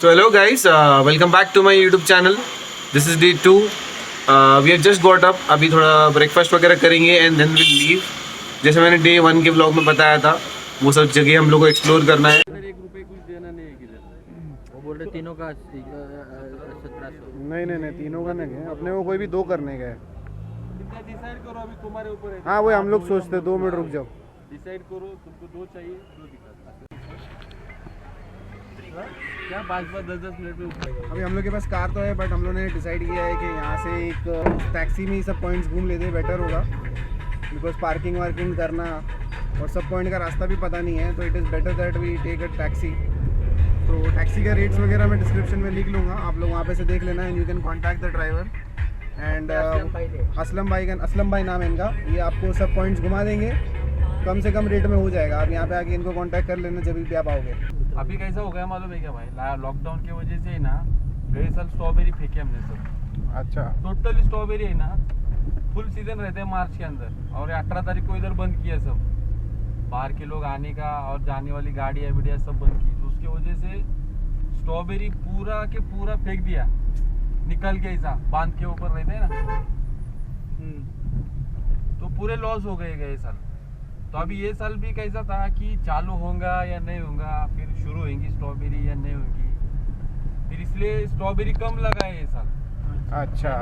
So hello guys, welcome back to my YouTube channel. This is day 2. We have just got up. अभी थोड़ा breakfast वगैरह करेंगे and then will leave. जैसे मैंने day 1 के vlog में बताया था, वो सब जगह हम लोग को एक्सप्लोर करना है. ₹1 कुछ देना नहीं है किधर. वो बोल रहे तीनों का 1700. नहीं तीनों का नहीं है, अपने को कोई भी दो करने का है. डिसाइड करो, अभी तुम्हारे ऊपर है. हाँ, वो हम लोग सोचते 2 मिनट रुक जाओ. डिसाइड करो, तुमको 2 चाहिए, 2 दिखा. क्या 5-5 10-10 मिनट में उठेगा. अभी हम लोग के पास कार तो है, बट हम लोग ने डिसाइड किया है कि यहाँ से एक टैक्सी में ही सब पॉइंट्स घूम लेते बेटर होगा. बिकॉज पार्किंग वार्किंग करना और सब पॉइंट का रास्ता भी पता नहीं है, तो it is better that we take a taxi. तो टैक्सी का रेट्स वगैरह मैं डिस्क्रिप्शन में लिख लूँगा, आप लोग वहाँ पे से देख लेना. And you can contact the driver. And Aslam भाई नाम है इनका. ये आपको सब पॉइंट्स घुमा देंगे, कम से कम रेट में हो जाएगा. आप यहाँ पे आके इनको कांटेक्ट कर लेना जब भी आप आओगे. अभी कैसा हो गया मालूम है क्या भाई, लॉकडाउन की वजह से है ना, गए साल स्ट्रॉबेरी फेंके हमने सब. अच्छा. टोटली स्ट्रॉबेरी है ना, फुल सीजन रहते हैं मार्च के अंदर, और 18 तारीख को इधर बंद किया सब. बाहर के लोग आने का और जाने वाली गाड़ियाँ वीडिया सब बंद की, तो उसके वजह से स्ट्रॉबेरी पूरा के पूरा फेंक दिया. निकल गया ऐसा, बांध के ऊपर रहते हैं ना, तो पूरे लॉस हो गए साल. तो अभी ये साल भी कैसा था कि चालू होगा या नहीं होगा, फिर शुरू होंगी स्ट्रॉबेरी या नहीं होगी, फिर इसलिए स्ट्रॉबेरी कम लगा है ये साल. अच्छा.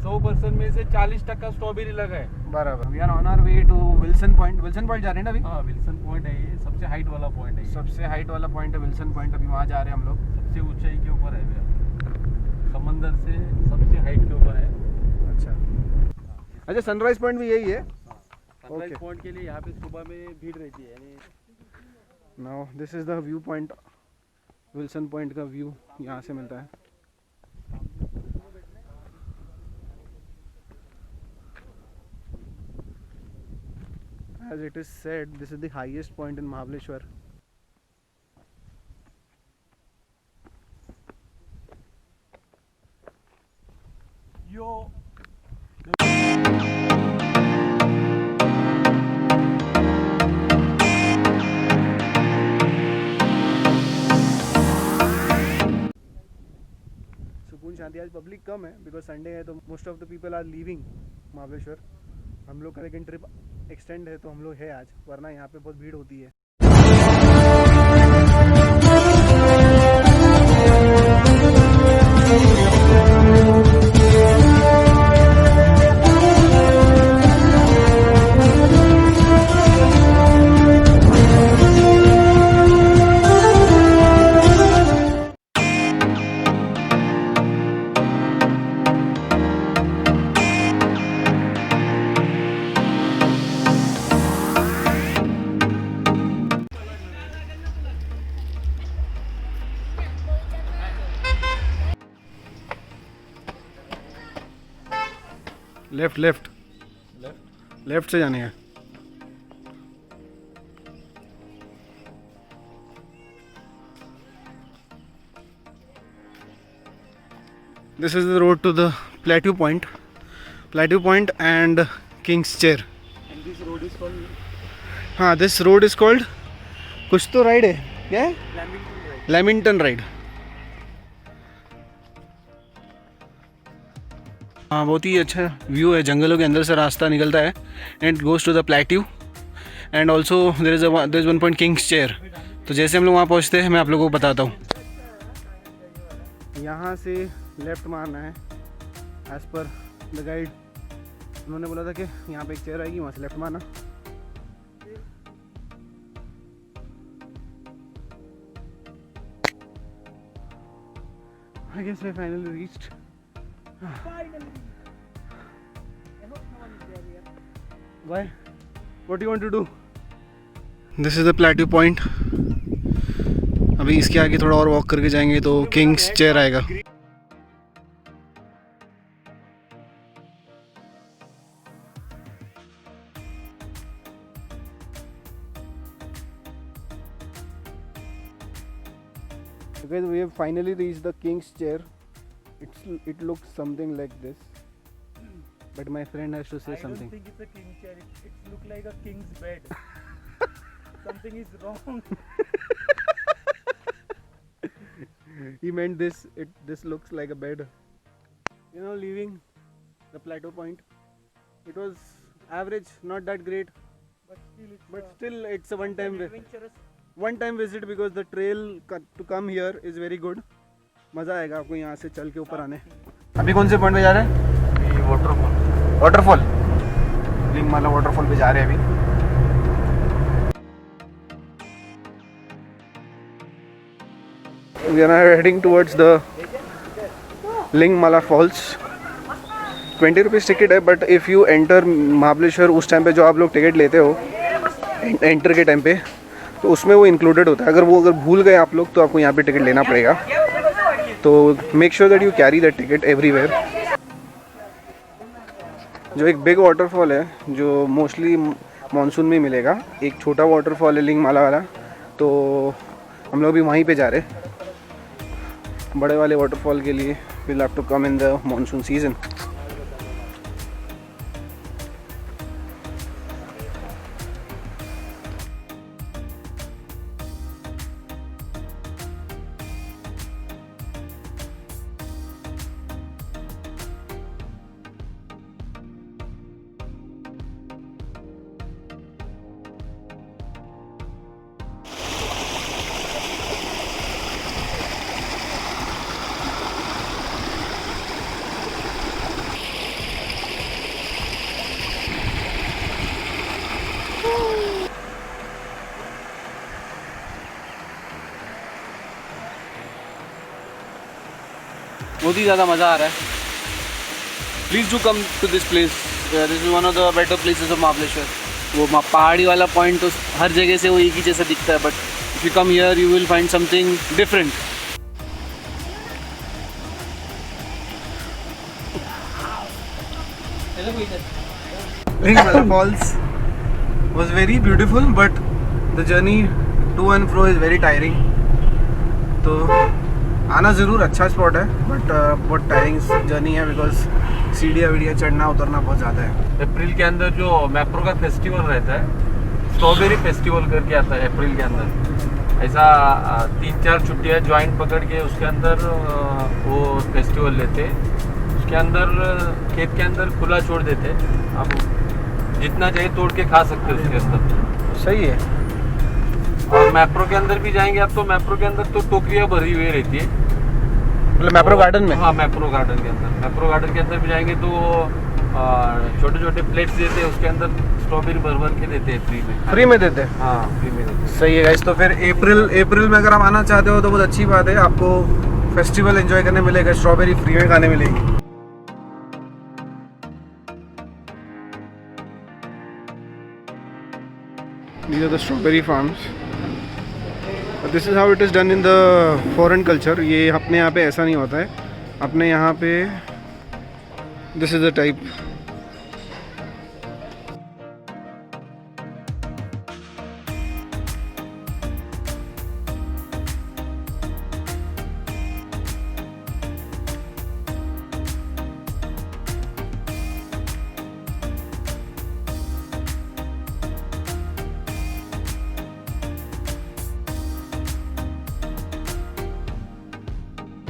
100% में से 40% स्ट्रॉबेरी लगा है. बराबर. We are on our way to Wilson Point जा रहे हैं ना अभी. हाँ, विल्सन पॉइंट है ये, सबसे हाइट वाला पॉइंट है. सबसे हाइट वाला पॉइंट है विल्सन पॉइंट. अभी वहाँ जा रहे हैं हम लोग. सबसे ऊंचाई के ऊपर है भैया, समंदर से सबसे हाइट के ऊपर है. अच्छा, सनराइज पॉइंट भी यही है. Sunrise Okay. पॉइंट के लिए यहाँ पे सुबह में भीड़ रहती है, यानी now this is the view point. Wilson point का व्यू यहाँ से मिलता है. As it is said, this is the highest point in Mahabaleshwar. यो. सुकून शांति. आज पब्लिक कम है बिकॉज संडे है, तो most of the people are leaving Mahabaleshwar. हम लोग का लेकिन ट्रिप एक्सटेंड है, तो हम लोग है आज, वरना यहाँ पे बहुत भीड़ होती है. लेफ्ट से जाने का. This is the road to the plateau point and Kings Chair. This road is called हाँ, दिस रोड इज कॉल्ड कुछ तो राइड है. क्या है? Lamington ride. हाँ, बहुत ही अच्छा व्यू है. जंगलों के अंदर से रास्ता निकलता है and goes to the plateau. And also there is 1 point Kings Chair. तो जैसे हम लोग वहाँ पहुँचते हैं, मैं आप लोगों को बताता हूँ. यहाँ से लेफ़्ट मारना है एज़ पर द गाइड. उन्होंने बोला था कि यहाँ पे एक चेयर आएगी, वहाँ से लेफ़्ट मारना. I guess I finally reached. Why? What do you want to do? This is the plateau point. अभी इसके आगे थोड़ा और वॉक करके जाएंगे तो किंग्स चेयर आएगा. Okay, we have finally reached the king's chair. It looks something like this, but my friend has to say something. I don't think it's a king chair. It looks like a king's bed. Something is wrong. He meant this. This looks like a bed. You know, leaving the plateau point, it was average, not that great, but still it's a one-time visit because the trail to come here is very good. मज़ा आएगा आपको यहाँ से चल के ऊपर आने. अभी कौन से पॉइंट पे जा रहे हैं? वाटरफॉल. लिंगमाला वाटरफॉल पे जा रहे हैं अभी. We are now heading towards the Lingmala Falls. 20 rupees ticket है, but if you enter Mahabaleshwar उस टाइम पे जो आप लोग टिकट लेते हो एंटर के टाइम पे, तो उसमें वो इंक्लूडेड होता है. अगर भूल गए आप लोग तो आपको यहाँ पे टिकट लेना पड़ेगा. तो make sure that you carry that ticket everywhere. जो एक बिग वाटरफॉल है जो मोस्टली मानसून में मिलेगा, एक छोटा वाटरफॉल है लिंगमाला वाला, तो हम लोग भी वहीं पे जा रहे हैं. बड़े वाले वाटरफॉल के लिए we'll have to come in the monsoon season. बहुत ही ज़्यादा मज़ा आ रहा है. Please do come to this place. This is one of the better places of Mahabaleshwar. वो पहाड़ी वाला पॉइंट तो हर जगह से वो एक ही जैसा दिखता है, but if you come here you will find something different. Lingmala Falls was very beautiful, but the journey to and fro is very tiring. तो आना ज़रूर अच्छा स्पॉट है, बट बहुत टायरिंग जर्नी है बिकॉज सीढ़ियाँ चढ़ना उतरना बहुत ज़्यादा है. अप्रैल के अंदर जो मैप्रो का फेस्टिवल रहता है, स्ट्रॉबेरी फेस्टिवल करके आता है अप्रैल के अंदर. ऐसा 3-4 छुट्टियाँ ज्वाइंट पकड़ के उसके अंदर वो फेस्टिवल लेते. उसके अंदर खेत के अंदर खुला छोड़ देते. आप जितना चाहिए तोड़ के खा सकते हो उसके अंदर. सही है. और मैप्रो के अंदर भी जाएंगे आप तो मैप्रो के अंदर तो टोकरियाँ भरी हुई रहती है. मतलब मैप्रो गार्डन में? हाँ, मैप्रो गार्डन के अंदर भी जाएंगे तो छोटे छोटे प्लेट्स देते हैं. उसके अंदर स्ट्रॉबेरी भर के देते हैं फ्री में देते हैं. हाँ, फ्री में देते हैं. सही है गाइस. तो फिर अप्रैल में अगर आप आना चाहते हो तो बहुत अच्छी बात है, आपको फेस्टिवल एंजॉय करने मिलेगा, स्ट्रॉबेरी फ्री में खाने मिलेगी. These are the strawberry farms. This is how it is done in the foreign culture. ये अपने यहाँ पे ऐसा नहीं होता है. अपने यहाँ पे this is the type.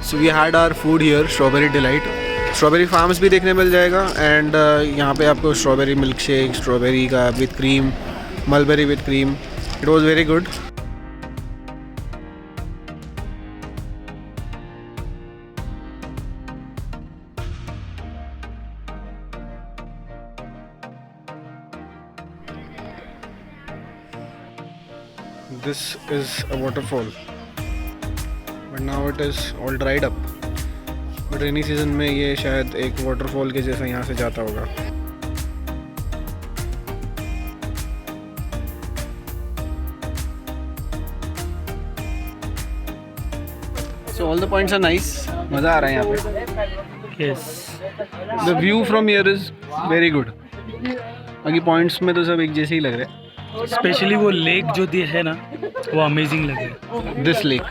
So we had our food here, Strawberry Delight. Strawberry farms भी देखने मिल जाएगा. एंड यहाँ पे आपको स्ट्रॉबेरी मिल्क शेक, स्ट्रॉबेरी का with cream, mulberry with cream. It was very good. This is a waterfall, but now it is all dried up. But rainy season में ये शायद एक वाटरफॉल के जैसा यहाँ से जाता होगा. So all the points are nice. मज़ा आ रहा है यहाँ पे. Yes. The view from here is very good. बाकी पॉइंट्स में तो सब एक जैसे ही लग रहे हैं. स्पेशली वो लेक जो दी है ना, वो अमेजिंग लगे. This lake.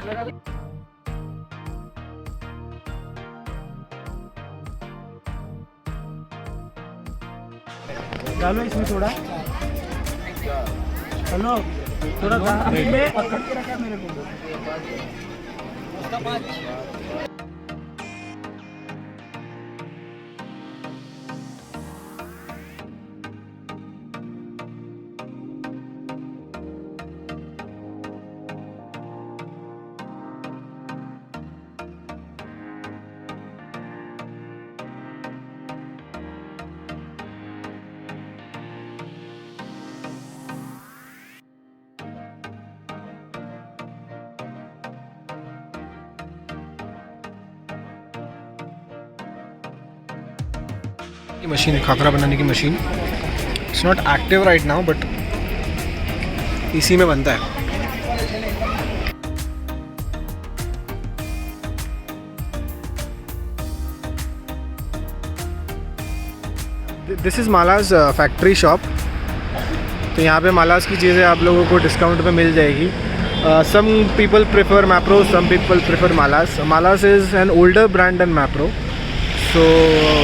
डालो इसमें थोड़ा. हेलो, थोड़ा में पकड़ के रखा मेरे को. की मशीन, खाखरा बनाने की machine, it's not active right now but इसी में बनता है. This is Mala's factory shop. तो यहाँ पे मालाज की चीज़ें आप लोगों को डिस्काउंट पे मिल जाएगी. Some people prefer Mapro, some people prefer Mala's. Mala's is an older brand than Mapro, so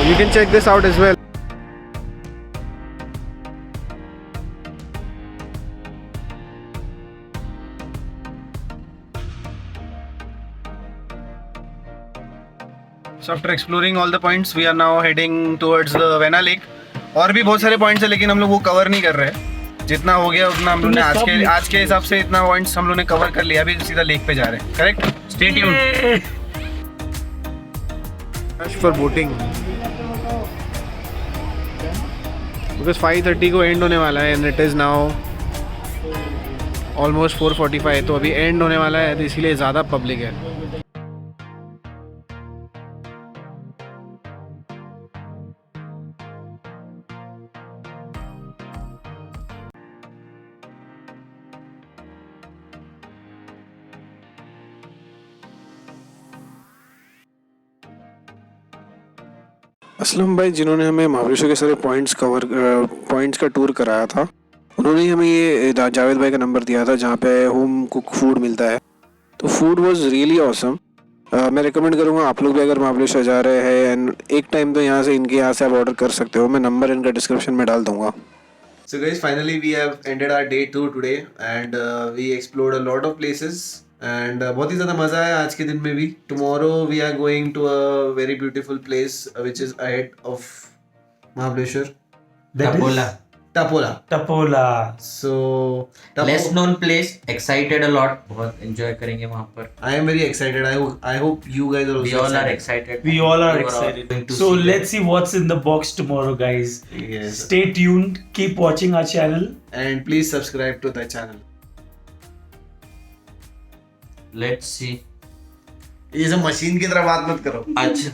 you can check this out as well. So after exploring all the points, we are now heading towards the Vena Lake. और भी बहुत सारे points हैं लेकिन हम लोग वो cover नहीं कर रहे हैं. जितना हो गया उतना हम लोग ने आज के हिसाब से इतना पॉइंट्स हम लोग ने कवर कर लिया. अभी सीधा लेक पे जा रहे हैं. Correct? Stay tuned. For boating because 5:30 को एंड होने वाला है and it is now almost 4:45. तो अभी एंड होने वाला है तो इसीलिए ज़्यादा पब्लिक है. असलम भाई जिन्होंने हमें महाबलेश्वर के सारे पॉइंट्स का टूर कराया था, उन्होंने हमें ये जावेद भाई का नंबर दिया था जहाँ पे होम कुक फूड मिलता है. तो फूड वाज रियली ऑसम. मैं रिकमेंड करूँगा आप लोग भी अगर महाबलेश्वर जा रहे हैं एंड एक टाइम तो इनके यहाँ से आप ऑर्डर कर सकते हो. मैं नंबर इनका डिस्क्रिप्शन में डाल दूँगा. So guys, finally we have ended our day 2 today and we explored a lot of places and बहुत ही ज़्यादा मज़ा आया आज के दिन में भी. Tomorrow we are going to a very beautiful place which is ahead of Mahabaleshwar. Tapola. So less known place. Excited a lot. बहुत एंजॉय करेंगे वहां पर. I am very excited. I hope you guys are also We all are excited. excited. We all are We were excited. going to So see let's see what's in the box tomorrow, guys. Yes. Stay tuned. Keep watching our channel. And please subscribe to the channel. Let's see. ये सब machine की तरह बात मत करो. अच्छा